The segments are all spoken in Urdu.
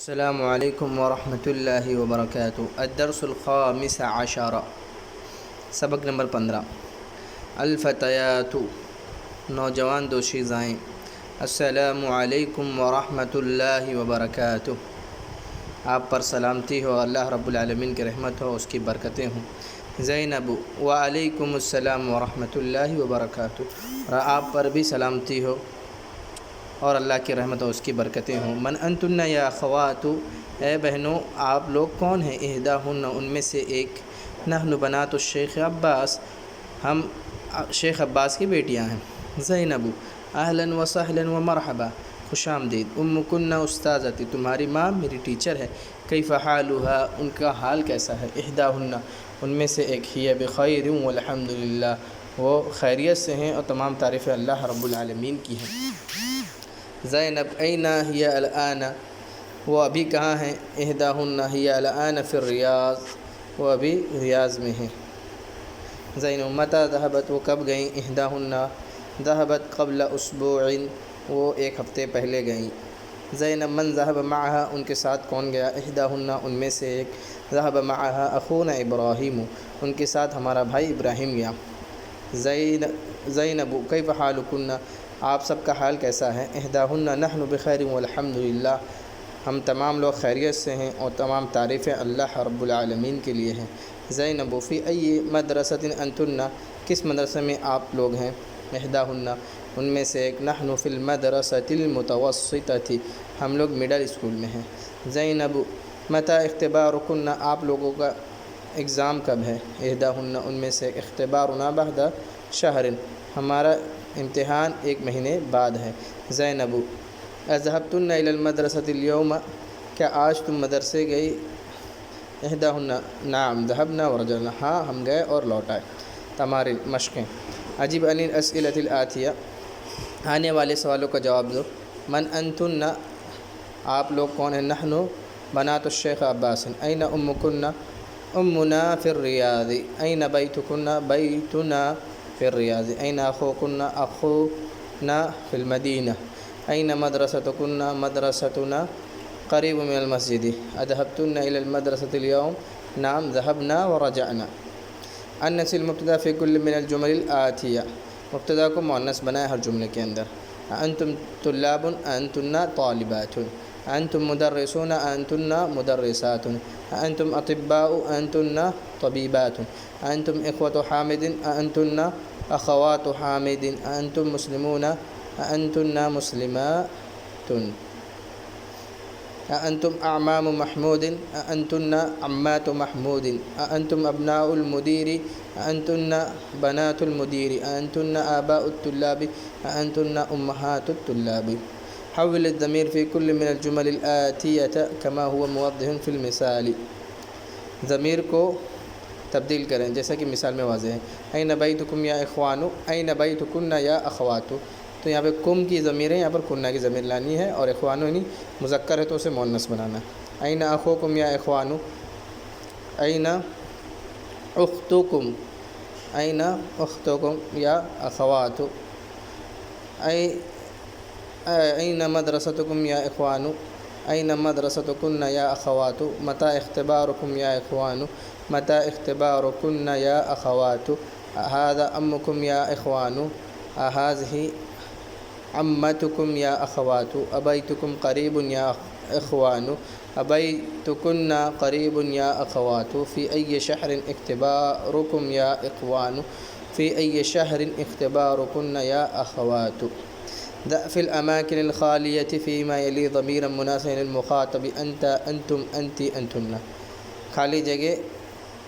السلام علیکم ورحمۃ اللہ وبرکاتہ۔ الدرس الخامس عشر، سبق نمبر 15۔ الفتیات، نوجوان دوشیزائیں۔ السلام علیکم ورحمۃ اللہ وبرکاتہ، آپ پر سلامتی ہو، اللہ رب العالمین کی رحمت ہو، اس کی برکتیں ہوں۔ زینب، وعلیکم السلام ورحمۃ اللہ وبرکاتہ، اور آپ پر بھی سلامتی ہو اور اللہ کی رحمت اور اس کی برکتیں ہوں۔ من انتن یا اخوات، اے بہنوں آپ لوگ کون ہیں؟ احداہن، ان میں سے ایک۔ نحن بنات الشیخ عباس، ہم شیخ عباس کی بیٹیاں ہیں۔ زینب، اہلا وسہلا ومرحبا، خوش آمدید۔ ام کنہ استاذتی، تمہاری ماں میری ٹیچر ہے۔ کیف حالھا، ان کا حال کیسا ہے؟ احداہن، ان میں سے ایک۔ ہی بخیر والحمد للہ، وہ خیریت سے ہیں اور تمام تعریفیں اللہ رب العالمین کی ہیں۔ زینب، این ہی الآن، وہ ابھی کہاں ہیں؟ احداہن ہی الآن فی الریاض، وہ ابھی ریاض میں ہیں۔ زینب، متی ذہبت، وہ کب گئیں؟ احداہن ذہبت قبل اسبوع، وہ ایک ہفتے پہلے گئیں۔ زینب، من ذہب معہا، ان کے ساتھ کون گیا؟ احداہن، ان میں سے ایک۔ ذہب معہا اخونا ابراہیم، ان کے ساتھ ہمارا بھائی ابراہیم گیا۔ زینب، کیف حالکن، آپ سب کا حال کیسا ہے؟ احداہن نحن بخیر والحمد للہ، ہم تمام لوگ خیریت سے ہیں اور تمام تعریفیں اللہ رب العالمین کے لیے ہیں۔ زینب، فی ای مدرسۃ انتن، کس مدرسے میں آپ لوگ ہیں؟ احداہن، ان میں سے ایک۔ نحن فی المدرسۃ المتوسطۃ، ہم لوگ مڈل اسکول میں ہیں۔ زینب، متی اختبارکن، آپ لوگوں کا اگزام کب ہے؟ احداہن، ان میں سے۔ اختبارنا بعد شہر، ہمارا امتحان ایک مہینے بعد ہے۔ زینب، اذهبتن الی المدرسۃ اليوم، کیا آج تم مدرسے گئی؟ احداہن نعم ذهبنا ورجعنا، ہاں ہم گئے اور لوٹ آئے۔ تمارین، مشقیں۔ اجب عن الاسئلۃ الآتیہ، آنے والے سوالوں کا جواب دو۔ من انتن، آپ لوگ کون ہیں؟ نحن بنات الشیخ عباس، این امکن، امنا فی الریاض، این بیتکن، بیتنا فی الریاض، این اخوکن، اخونا فی المدینہ، این مدرستکن، مدرستنا قریب من المسجد، اذهبتن الی المدرسۃ اليوم، نعم ذهبنا ورجعنا۔ انس المبتدا فی کل من الجمل الآتیہ، مبتدا کو مؤنث بنائے ہر جملے کے اندر۔ انتم طلاب، انتن طالبات، انتم مدرسون، انتن مدرسات، انتم اطباء، انتن طبیبات، انتم اخوة حامد، انتن اخوات حامد، انتم مسلمون، انتن مسلمات، انتم اعمام محمود، انتن عمات محمود، انتم ابناء المدیر، انتن بنات المدیر، انتن آباء الطلاب، انتن امہات الطلاب۔ حول الضمیر فی کل من الجمل الآتیہ کما هو موضح فی المثال، ضمیر کو تبدیل کریں جیسا کہ مثال میں واضح ہے۔ این بیتکم یا اخوانو، این بیتکن یا اخواتو، تو یہاں پہ کم کی ضمیر ہے، یہاں پر کنہ کی ضمیر لانی ہے، اور اخوانو یعنی مذکر ہے تو اسے مؤنث بنانا ہے۔ این اخوکم یا اخوانو، این اختکم، این اختکم یا اخواتو، این مدرستکم یا اخوانو، این مدرستکن یا اخواتو، متی اختبارکم یا اخوانو، متی اختبارکن یا اخواتو، ھذا عمکم یا اخوانو، ھذہ عمتکم یا اخواتو، ابیتکم قریب یا اخوانو، ابیتکن قریب یا اخواتو، فی ای شہر اختبارکم یا اخوانو، فی ای شہر اختبارکن یا اخواتو۔ ضع فی الاماکن الخالیۃ فیما یلی ضمیرا مناسبا للمخاطب، انت، انتم، انتی، انتن، خالی جگہ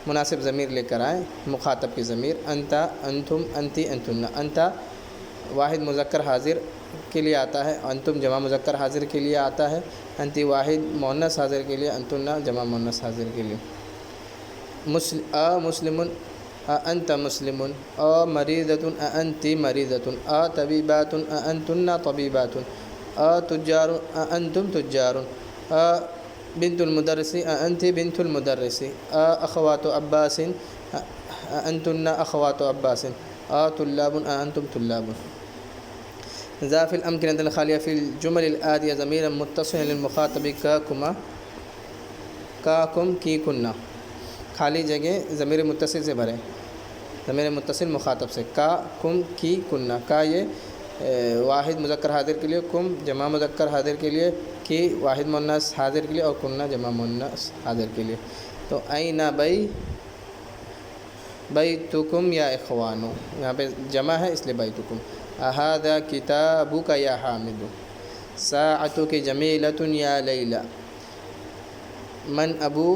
مناسب ضمیر لے کر آئیں، مخاطب کی ضمیر۔ انت، انتم، انتی، انتن، انت واحد مذکر حاضر کے لیے آتا ہے، انتم جمع مذکر حاضر کے لیے آتا ہے، انتی واحد مؤنث حاضر کے لیے، انتن جمع مؤنث حاضر کے لیے۔ مسلم، انت مسلم، مریضۃ، انتی مریضۃ، طبیبات، انتن طبیبات، تجار، انتم تجار، بنت المدرس، انتی بنت المدرس، اخوات عباس، انتن اخوات عباس، طلاب، انتم طلاب۔ ذا فی الامکنۃ الخالیہ فی الجمل الآتیہ ضمیر متصل للمخاطب کا کم کی کننا، خالی جگہ ضمیر متصل سے بھریں، ضمیر متصل مخاطب سے، کا کم کی کننا، کا یہ واحد مذکر حاضر کے لیے، کم جمع مذکر حاضر کے لیے، کی واحد مؤنث حاضر کے لیے، اور کننا جمع مؤنث حاضر کے لیے۔ تو این بیتکم یا اخوانو، یہاں پہ جمع ہے اس لیے بیتکم۔ اہذا کتابک یا حامد، ساعتک جمیلۃ یا لیلی، من ابو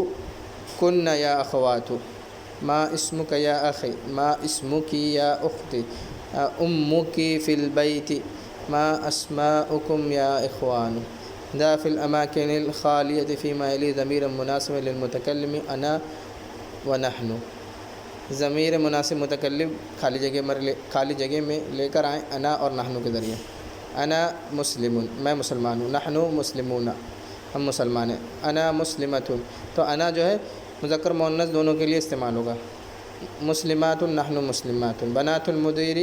کن یا اخوات، ما اسمک یا اخی، ما اسمکی یا اختی، امکی فی البیت، ما اسماؤکم یا اخوان۔ ذا فی الاماکن الخالیۃ فیما یلی ضمیر مناسب للمتکلم انا و نحن، ضمیر مناسب متکلم خالی جگہ میں لے کر آئیں انا اور نحن کے ذریعے۔ انا مسلم، میں مسلمان ہوں، نحن مسلمون، ہم مسلمان ہیں، انا مسلمۃ، تو انا جو ہے مذکر مؤنث دونوں کے لیے استعمال ہوگا، مسلمات نحن مسلمات، بنات المدیر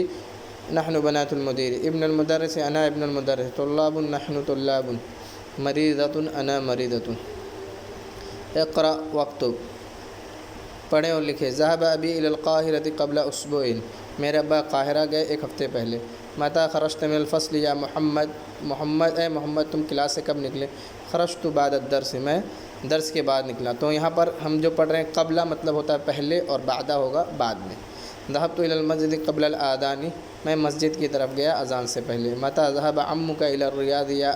نحن بنات المدیر، ابن المدرس انا ابن المدرس، طلاب نحن طلاب، مریضۃ انا مریضۃ۔ اقرأ واکتب، پڑھیں اور لکھیں۔ ذهب ابی الی القاہرۃ قبل اسبوع، میرے ابا قاہرہ گئے ایک ہفتے پہلے۔ متی خرجت من الفصل یا محمد، محمد اے محمد تم کلاس سے کب نکلے؟ خرجت بعد الدرس، میں درس کے بعد نکلا۔ تو یہاں پر ہم جو پڑھ رہے ہیں قبلہ مطلب ہوتا ہے پہلے، اور بعدہ ہوگا بعد میں۔ ذهبت الی المسجد قبل الاذان، میں مسجد کی طرف گیا اذان سے پہلے۔ متی ذهب عمک الی الریاض یا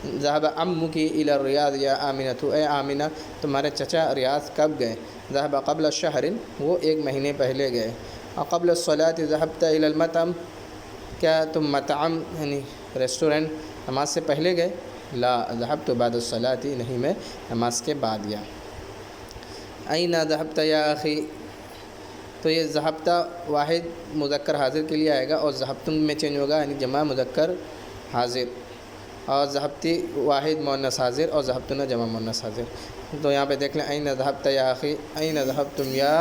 ذهب عمک الی الریاض یا آمنۃ، اے آمنہ تمہارے چچا ریاض کب گئے؟ ذهب قبل الشہر، وہ ایک مہینے پہلے گئے۔ قبل الصلاۃ ذهبت الی المطعم، کیا تم مطعم یعنی ریسٹورنٹ نماز سے پہلے گئے؟ لا ذهبت بعد الصلاۃ، نہیں میں نماز کے بعد گیا۔ این ذهبت یا اخی، تو یہ ذهبت واحد مذکر حاضر کے لیے آئے گا، اور ذهبتم میں چینج ہوگا یعنی جمع مذکر حاضر، اور ذهبتی واحد مؤنث حاضر، اور ذهبتن جمع مؤنث حاضر۔ تو یہاں پہ دیکھ لیں، این ذهبت یا اخی، این ذهبتم یا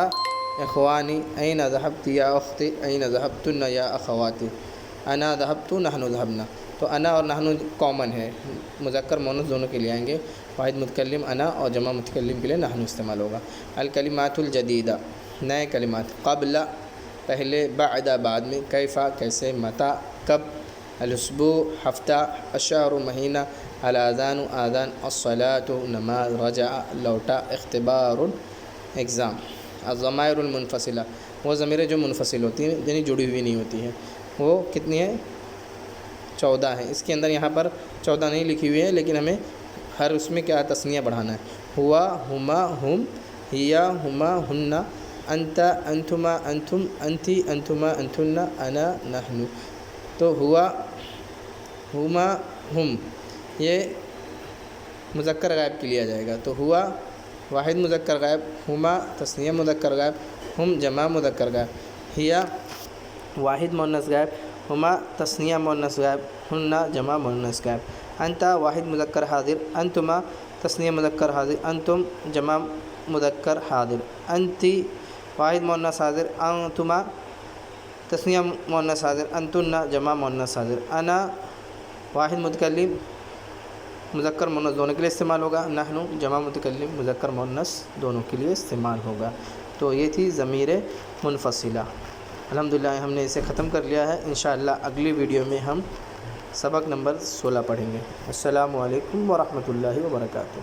اخوانی، این ذهبت یا اختی، این ذهبتن یا اخواتی، انا ذهبت نحن ذهبنا۔ تو انا اور نحن کامن ہے، مذکر مؤنث دونوں کے لیے آئیں گے، واحد متکلم انا اور جمع متکلم کے لیے نحن استعمال ہوگا۔ الکلمات الجدیدہ، نئے کلمات، قبل پہلے، بعد بعد میں، کیفا کیسے، متی کب، الاسبوع ہفتہ، الشہر مہینہ، الاذان آذان، الصلاۃ نماز، رجع لوٹا، اختبار ایگزام۔ الضمائر المنفصلہ، وہ ضمیریں جو منفصل ہوتی ہیں یعنی جڑی ہوئی نہیں ہوتی ہیں، وہ کتنی ہیں؟ 14 ہیں۔ اس کے اندر یہاں پر 14 نہیں لکھی ہوئی ہے، لیکن ہمیں ہر اس میں کیا تثنیہ بڑھانا ہے۔ ہوا ہما ہم، ہیا ہما ہن، انت انتما انتم، انتی انتما انتن، انا نحن۔ تو ہوا ہما ہم یہ مذکر غائب کے لیے آ جائے گا، تو ہوا واحد مذکر غائب، ہما تثنیہ مذکر غائب، ہم جمع مذکر غائب، ہیا واحد مؤنث غائب، ہما تثنیہ مؤنث غائب، ہن جمع مؤنث غائب، انت واحد مذکر حاضر، انتما تثنیہ مذکر حاضر، انتم جمع مذکر حاضر، انتی واحد مؤنث حاضر، انتما تثنیہ مؤنث حاضر، انتن جمع مؤنث حاضر، انا واحد متکلم مذکر مؤنث دونوں کے لیے استعمال ہوگا، نحن جمع متکلم مذکر مؤنث دونوں کے لیے استعمال ہوگا۔ تو یہ تھی ضمیر منفصلہ۔ الحمدللہ ہم نے اسے ختم کر لیا ہے۔ انشاءاللہ اگلی ویڈیو میں ہم سبق نمبر 16 پڑھیں گے۔ السلام علیکم ورحمۃ اللہ وبرکاتہ۔